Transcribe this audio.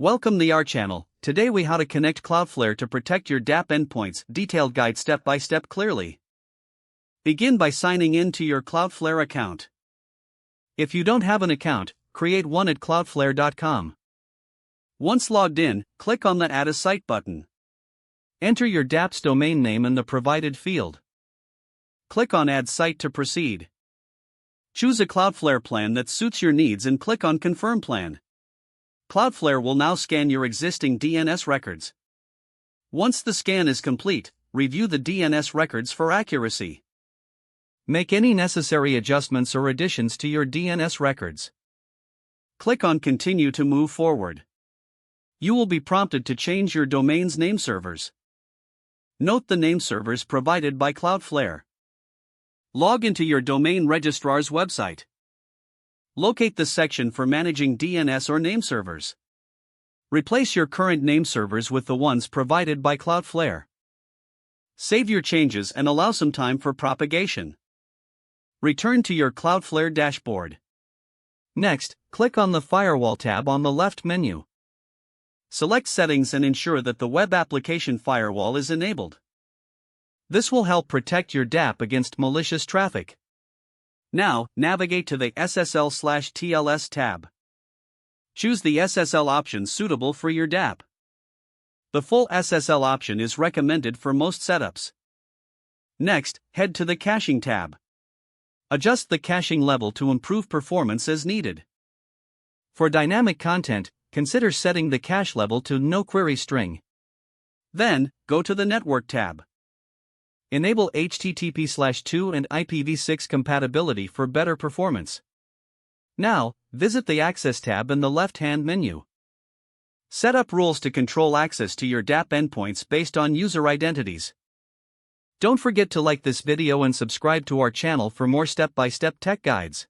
Welcome to our channel. Today we how to connect Cloudflare to protect your dApp endpoints. Detailed guide step by step clearly. Begin by signing in to your Cloudflare account. If you don't have an account, create one at cloudflare.com. Once logged in, click on the Add a Site button. Enter your dApp's domain name in the provided field. Click on Add Site to proceed. Choose a Cloudflare plan that suits your needs and click on Confirm Plan. Cloudflare will now scan your existing DNS records. Once the scan is complete, review the DNS records for accuracy. Make any necessary adjustments or additions to your DNS records. Click on Continue to move forward. You will be prompted to change your domain's name servers. Note the name servers provided by Cloudflare. Log into your domain registrar's website. Locate the section for managing DNS or name servers. Replace your current name servers with the ones provided by Cloudflare. Save your changes and allow some time for propagation. Return to your Cloudflare dashboard. Next, click on the Firewall tab on the left menu. Select Settings and ensure that the Web Application Firewall is enabled. This will help protect your dApp against malicious traffic. Now, navigate to the SSL/TLS tab. Choose the SSL option suitable for your dApp. The full SSL option is recommended for most setups. Next, head to the Caching tab. Adjust the caching level to improve performance as needed. For dynamic content, consider setting the cache level to no query string. Then, go to the Network tab. Enable HTTP/2 and IPv6 compatibility for better performance. Now, visit the Access tab in the left-hand menu. Set up rules to control access to your dApp endpoints based on user identities. Don't forget to like this video and subscribe to our channel for more step-by-step tech guides.